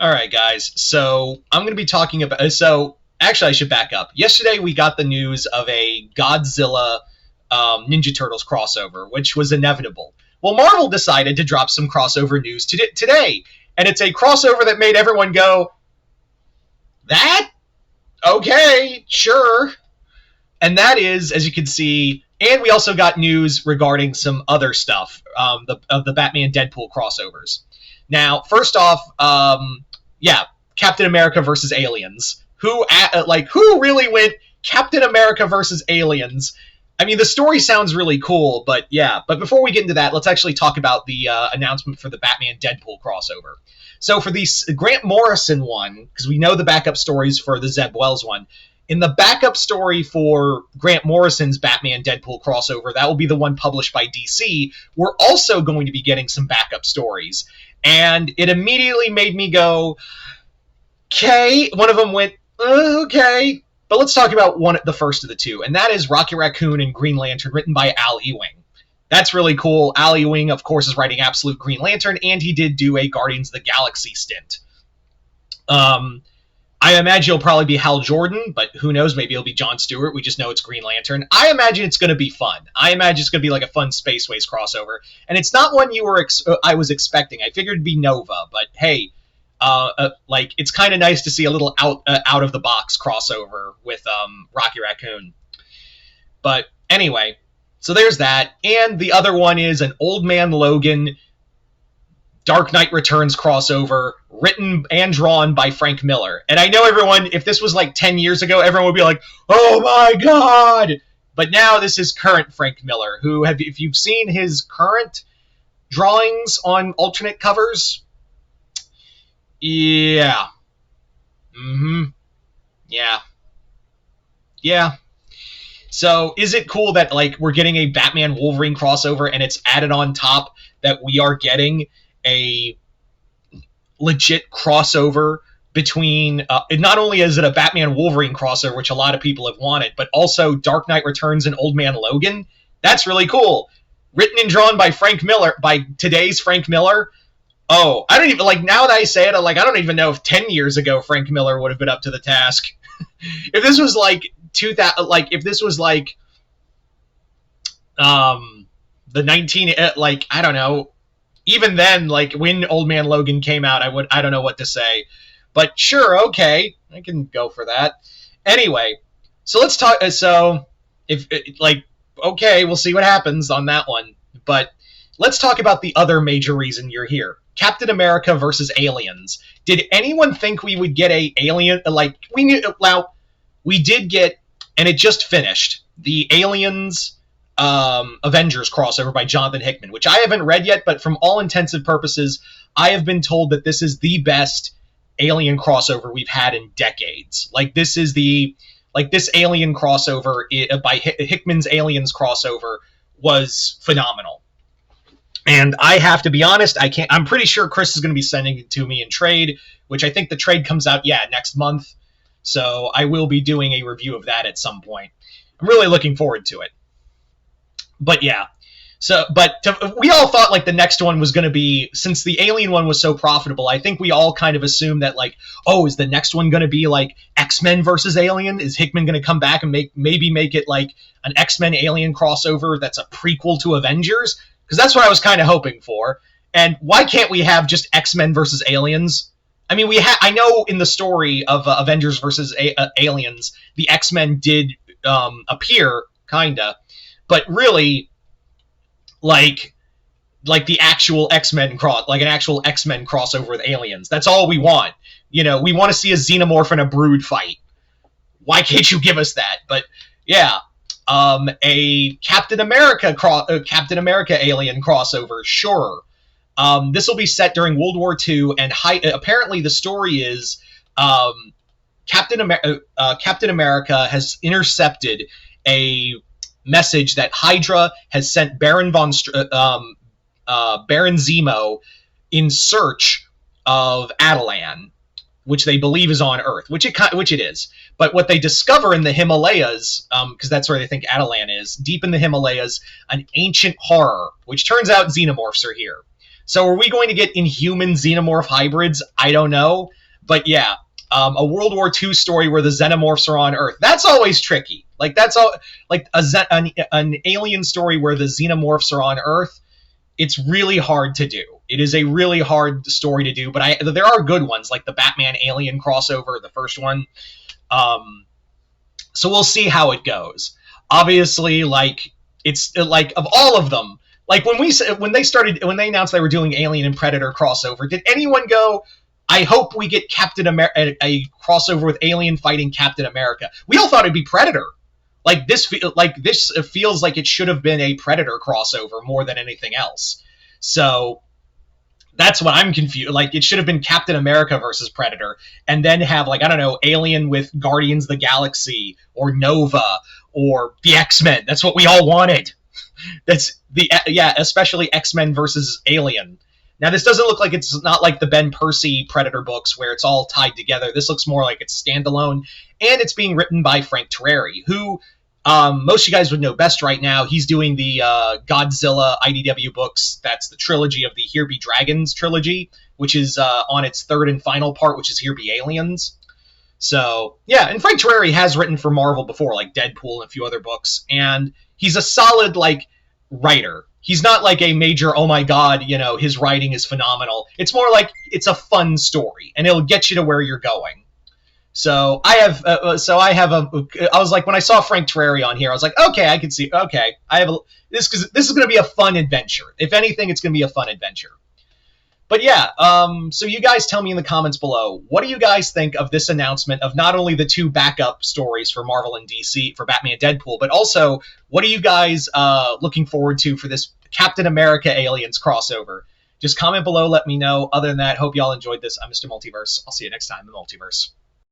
All right, guys. So I'm going to be talking about. So actually, I should back up. Yesterday, we got the news of a Godzilla Ninja Turtles crossover, which was inevitable. Well, Marvel decided to drop some crossover news today, and it's a crossover that made everyone go, "That? Okay, sure." And that is, as you can see, and we also got news regarding some other stuff of the Batman Deadpool crossovers. Now, first off, yeah, Captain America versus Aliens. Who really went Captain America versus Aliens? I mean, the story sounds really cool, but yeah. But before we get into that, let's actually talk about the announcement for the Batman Deadpool crossover. So for the Grant Morrison one, because we know the backup stories for the Zeb Wells one, in the backup story for Grant Morrison's Batman Deadpool crossover, that will be the one published by DC, we're also going to be getting some backup stories. And it immediately made me go, okay. One of them went, okay. But let's talk about the first of the two, and that is Rocket Raccoon and Green Lantern, written by Al Ewing. That's really cool. Al Ewing, of course, is writing Absolute Green Lantern, and he did do a Guardians of the Galaxy stint. I imagine it'll probably be Hal Jordan, but who knows? Maybe it'll be John Stewart. We just know it's Green Lantern. I imagine it's going to be fun. I imagine it's going to be like a fun Spaceways crossover. And it's not one I was expecting. I figured it'd be Nova, but hey, it's kind of nice to see a little out of the box crossover with Rocky Raccoon. But anyway, so there's that. And the other one is an Old Man Logan Dark Knight Returns crossover, written and drawn by Frank Miller. And I know everyone, if this was like 10 years ago, everyone would be like, oh my god! But now this is current Frank Miller, who, if you've seen his current drawings on alternate covers, yeah. Yeah. So is it cool that we're getting a Batman Wolverine crossover and it's added on top that we are getting a legit crossover between not only is it a Batman Wolverine crossover, which a lot of people have wanted, but also Dark Knight Returns and Old Man Logan? That's really cool. Written and drawn by Frank Miller, by today's Frank Miller. Oh, I don't even, now that I say it, I don't even know if 10 years ago Frank Miller would have been up to the task. If this was if this was the 19, I don't know, even then, when Old Man Logan came out, I don't know what to say. But sure, okay, I can go for that. Anyway, so let's talk. So, okay, we'll see what happens on that one. But let's talk about the other major reason you're here: Captain America versus Aliens. Did anyone think we would get a Alien? We knew. Well, we did get, and it just finished, the Aliens Avengers crossover by Jonathan Hickman, which I haven't read yet, but from all intents and purposes, I have been told that this is the best Alien crossover we've had in decades. This is this Alien crossover by Hickman's Aliens crossover was phenomenal. And I have to be honest, I'm pretty sure Chris is going to be sending it to me in trade, which I think the trade comes out, next month. So I will be doing a review of that at some point. I'm really looking forward to it. But yeah, we all thought the next one was going to be, since the Alien one was so profitable, I think we all kind of assumed that is the next one going to be X-Men versus Alien? Is Hickman going to come back and maybe make it an X-Men Alien crossover that's a prequel to Avengers? Because that's what I was kind of hoping for. And why can't we have just X-Men versus Aliens? I mean, I know in the story of Avengers versus Aliens, the X-Men did appear, kinda. But really, the actual X-Men an actual X-Men crossover with aliens. That's all we want. We want to see a Xenomorph and a Brood fight. Why can't you give us that? But yeah, a Captain America alien crossover, sure. This will be set during World War II, and apparently the story is Captain America has intercepted a message that Hydra has sent Baron Zemo in search of Attilan, which they believe is on Earth, which it is. But what they discover in the Himalayas, because that's where they think Attilan is, deep in the Himalayas, an ancient horror, which turns out xenomorphs are here. So are we going to get Inhuman xenomorph hybrids? I don't know. But yeah, a World War II story where the xenomorphs are on Earth. That's always tricky. Like that's all like an alien story where the xenomorphs are on Earth. It's really hard to do. It is a really hard story to do, but there are good ones like the Batman Alien crossover, the first one. So we'll see how it goes. Obviously, like it's like of all of them, like when they announced they were doing Alien and Predator crossover, did anyone go, I hope we get Captain America, a crossover with Alien fighting Captain America? We all thought it'd be Predator. This feels like it should have been a Predator crossover more than anything else. So that's what I'm confused. Like it should have been Captain America versus Predator, and then have like I don't know Alien with Guardians of the Galaxy or Nova or the X-Men. That's what we all wanted. Especially X-Men versus Alien. Now this doesn't look like it's not like the Ben Percy Predator books where it's all tied together. This looks more like it's standalone, and it's being written by Frank Terreri, who most of you guys would know best right now. He's doing the Godzilla IDW books. That's the trilogy of the Here Be Dragons trilogy, which is on its third and final part, which is Here Be Aliens. So, yeah, and Frank Terreri has written for Marvel before, like Deadpool and a few other books, and he's a solid, like, writer. He's not like a major, oh my god, his writing is phenomenal. It's more like it's a fun story, and it'll get you to where you're going. So I was like, when I saw Frank Terreri on here, I was like, okay, I can see, okay, this is going to be a fun adventure. If anything, it's going to be a fun adventure. But yeah, so you guys tell me in the comments below, what do you guys think of this announcement of not only the two backup stories for Marvel and DC, for Batman and Deadpool, but also what are you guys looking forward to for this Captain America Aliens crossover? Just comment below, let me know. Other than that, hope y'all enjoyed this. I'm Mr. Multiverse. I'll see you next time in the Multiverse.